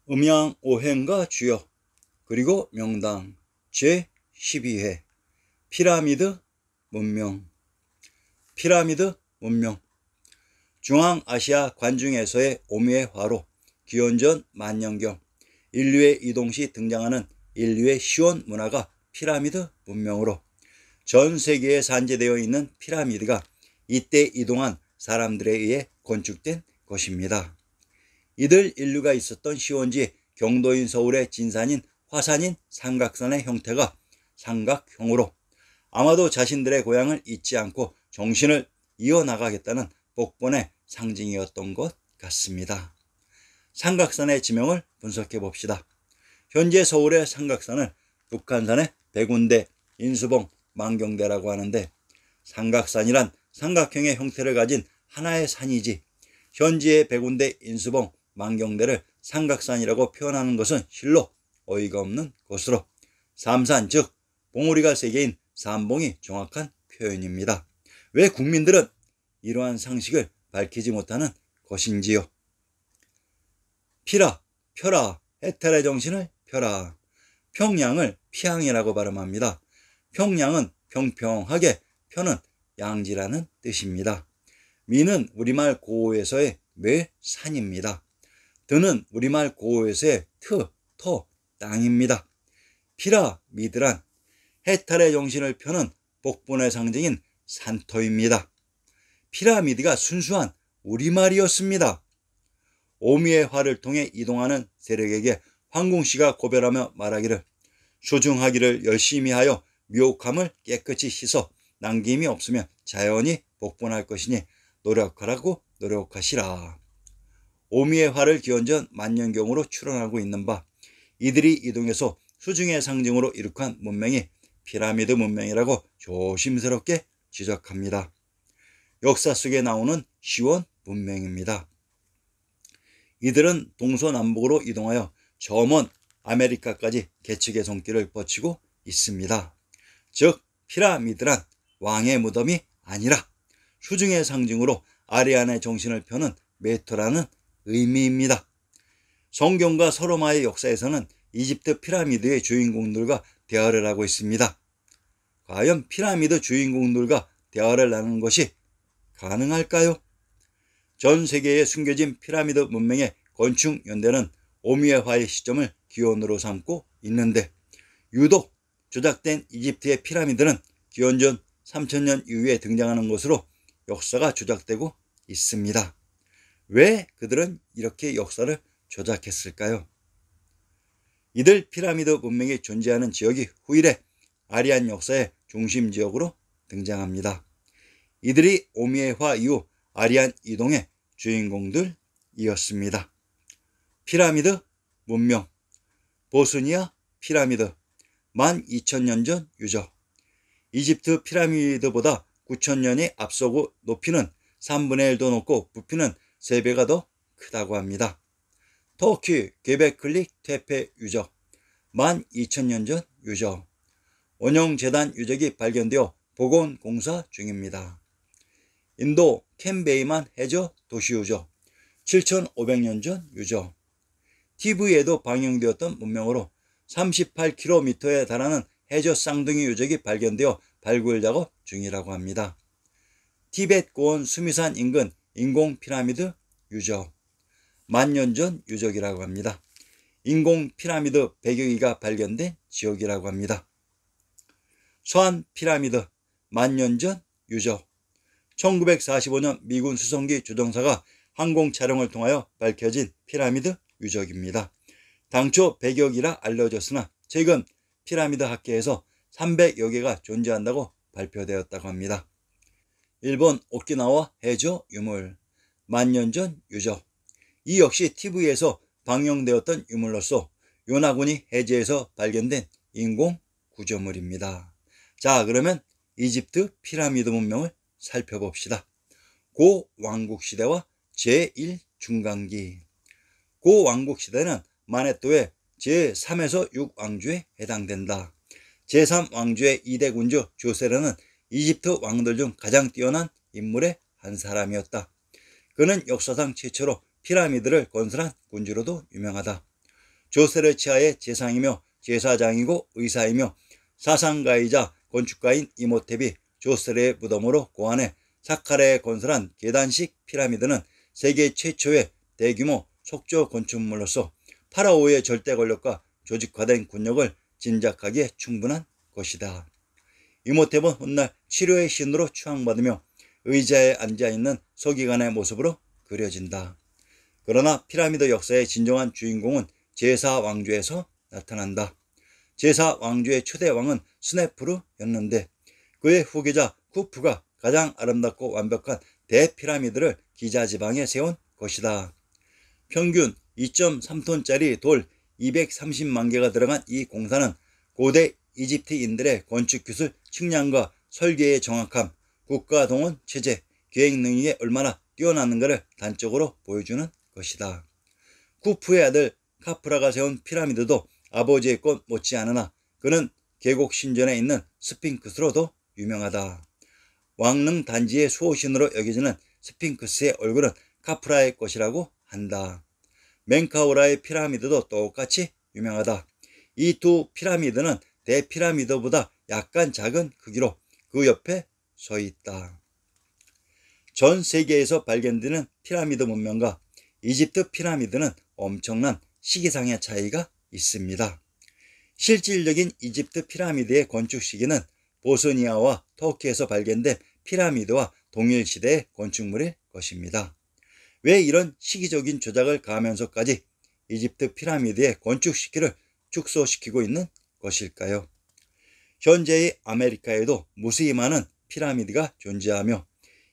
음양오행가 주요 그리고 명당 제12회 피라미드 문명. 피라미드 문명. 중앙아시아 관중에서의 오미의 화로 기원전 만년경 인류의 이동 시 등장하는 인류의 시원 문화가 피라미드 문명으로 전 세계에 산재되어 있는 피라미드가 이때 이동한 사람들에 의해 건축된 것입니다. 이들 인류가 있었던 시원지 경도인 서울의 진산인 화산인 삼각산의 형태가 삼각형으로 아마도 자신들의 고향을 잊지 않고 정신을 이어나가겠다는 복본의 상징이었던 것 같습니다. 삼각산의 지명을 분석해 봅시다. 현재 서울의 삼각산을 북한산의 백운대, 인수봉, 만경대라고 하는데 삼각산이란 삼각형의 형태를 가진 하나의 산이지 현지의 백운대, 인수봉, 만경대를 삼각산이라고 표현하는 것은 실로 어이가 없는 것으로 삼산 즉 봉우리가 세 개인 삼봉이 정확한 표현입니다. 왜 국민들은 이러한 상식을 밝히지 못하는 것인지요. 피라, 펴라, 해탈의 정신을 펴라. 평양을 피양이라고 발음합니다. 평양은 평평하게, 펴는 양지라는 뜻입니다. 미는 우리말 고어에서의 매산입니다. 드는 우리말 고어에서의 터, 땅입니다. 피라미드란 해탈의 정신을 펴는 복본의 상징인 산터입니다. 피라미드가 순수한 우리말이었습니다. 오미의 화를 통해 이동하는 세력에게 황궁씨가 고별하며 말하기를 소중하기를 열심히 하여 미혹함을 깨끗이 씻어 남김이 없으면 자연히 복본할 것이니 노력하라고 노력하시라. 오미의 화를 기원전 만년경으로 추론하고 있는 바 이들이 이동해서 수중의 상징으로 이룩한 문명이 피라미드 문명이라고 조심스럽게 지적합니다. 역사 속에 나오는 시원 문명입니다. 이들은 동서남북으로 이동하여 저 먼 아메리카까지 개척의 손길을 뻗치고 있습니다. 즉 피라미드란 왕의 무덤이 아니라 수중의 상징으로 아리안의 정신을 펴는 메토라는 의미입니다. 성경과 서로마의 역사에서는 이집트 피라미드의 주인공들과 대화를 하고 있습니다. 과연 피라미드 주인공들과 대화를 나누는 것이 가능할까요? 전 세계에 숨겨진 피라미드 문명의 건축 연대는 오미의 화의 시점을 기원으로 삼고 있는데 유독 조작된 이집트의 피라미드는 기원전 3000년 이후에 등장하는 것으로 역사가 조작되고 있습니다. 왜 그들은 이렇게 역사를 조작했을까요? 이들 피라미드 문명이 존재하는 지역이 후일에 아리안 역사의 중심 지역으로 등장합니다. 이들이 오미의 화 이후 아리안 이동의 주인공들이었습니다. 피라미드 문명. 보스니아 피라미드 12,000년 전 유적. 이집트 피라미드보다 9,000년이 앞서고 높이는 3분의 1도 높고 부피는 3배가 더 크다고 합니다. 터키 게베클릭 테페 유적 12,000년 전 유적. 원형재단 유적이 발견되어 복원공사 중입니다. 인도 캔베이만 해저 도시 유적 7,500년 전 유적. TV에도 방영되었던 문명으로 38km에 달하는 해저 쌍둥이 유적이 발견되어 발굴 작업 중이라고 합니다. 티벳 고원 수미산 인근 인공 피라미드 유적 10,000년 전 유적이라고 합니다. 인공 피라미드 100여 개가 발견된 지역이라고 합니다. 서한 피라미드 10,000년 전 유적. 1945년 미군 수송기 조종사가 항공 촬영을 통하여 밝혀진 피라미드 유적입니다. 당초 100여 개라 알려졌으나 최근 피라미드 학계에서 300여 개가 존재한다고 발표되었다고 합니다. 일본 오키나와 해저 유물 10,000년 전 유적. 이 역시 TV에서 방영되었던 유물로서 요나군이 해저에서 발견된 인공 구조물입니다. 자, 그러면 이집트 피라미드 문명을 살펴봅시다. 고왕국시대와 제1중간기. 고왕국시대는 마네토의 제3에서 6왕조에 해당된다. 제3왕조의 2대 군주 조세르는 이집트 왕들 중 가장 뛰어난 인물의 한 사람이었다. 그는 역사상 최초로 피라미드를 건설한 군주로도 유명하다. 조세르치아의 재상이며 제사장이고 의사이며 사상가이자 건축가인 이모텝이 조세르의 무덤으로 고안해 사카라에 건설한 계단식 피라미드는 세계 최초의 대규모 속조 건축물로서 파라오의 절대 권력과 조직화된 군력을 짐작하기에 충분한 것이다. 이모텝은 훗날 치료의 신으로 추앙받으며 의자에 앉아있는 서기관의 모습으로 그려진다. 그러나 피라미드 역사의 진정한 주인공은 제사왕조에서 나타난다. 제사왕조의 초대 왕은 스네프루였는데 그의 후계자 쿠프가 가장 아름답고 완벽한 대피라미드를 기자지방에 세운 것이다. 평균 2.3톤짜리 돌 230만 개가 들어간 이 공사는 고대 이집트인들의 건축기술 측량과 설계의 정확함, 국가동원 체제, 계획 능력이 얼마나 뛰어났는가를 단적으로 보여주는 것이다. 쿠프의 아들 카프라가 세운 피라미드도 아버지의 것 못지않으나 그는 계곡 신전에 있는 스핑크스로도 유명하다. 왕릉 단지의 수호신으로 여겨지는 스핑크스의 얼굴은 카프라의 것이라고 한다. 멘카우라의 피라미드도 똑같이 유명하다. 이 두 피라미드는 대피라미드보다 약간 작은 크기로 그 옆에 서 있다. 전 세계에서 발견되는 피라미드 문명과 이집트 피라미드는 엄청난 시기상의 차이가 있습니다. 실질적인 이집트 피라미드의 건축 시기는 보스니아와 터키에서 발견된 피라미드와 동일시대의 건축물일 것입니다. 왜 이런 시기적인 조작을 가하면서까지 이집트 피라미드의 건축 시기를 축소시키고 있는 것일까요? 현재의 아메리카에도 무수히 많은 피라미드가 존재하며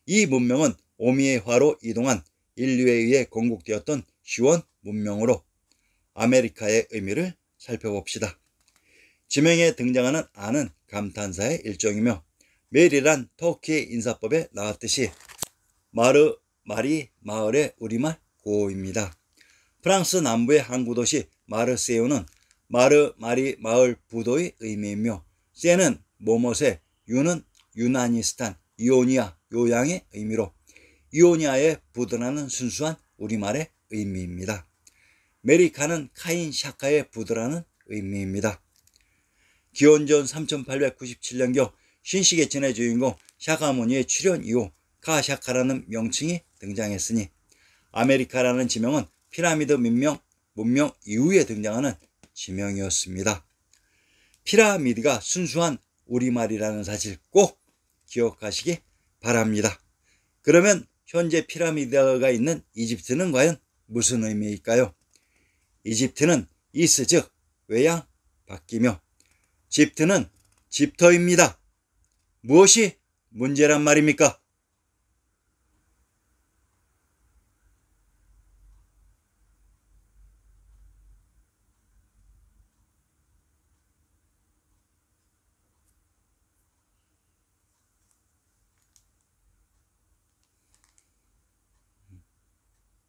이 문명은 오미의 화로 이동한 인류에 의해 건국되었던 시원 문명으로 아메리카의 의미를 살펴봅시다. 지명에 등장하는 아는 감탄사의 일종이며 멜이란 터키의 인사법에 나왔듯이 말이 마을의 우리말 고어입니다. 프랑스 남부의 항구 도시 마르세유는 말이 마을 부도의 의미이며 세는 모못의 유는 유나니스탄 이오니아 요양의 의미로 이오니아의 부드라는 순수한 우리말의 의미입니다. 메리카는 카인 샤카의 부드라는 의미입니다. 기원전 3897년경 신시계천의 주인공 샤카무니의 출현 이후 카샤카라는 명칭이 등장했으니 아메리카라는 지명은 피라미드 문명 이후에 등장하는 지명이었습니다. 피라미드가 순수한 우리말이라는 사실 꼭 기억하시기 바랍니다. 그러면 현재 피라미드가 있는 이집트는 과연 무슨 의미일까요? 이집트는 이스 즉 외양 바뀌며 집트는 집터입니다. 무엇이 문제란 말입니까?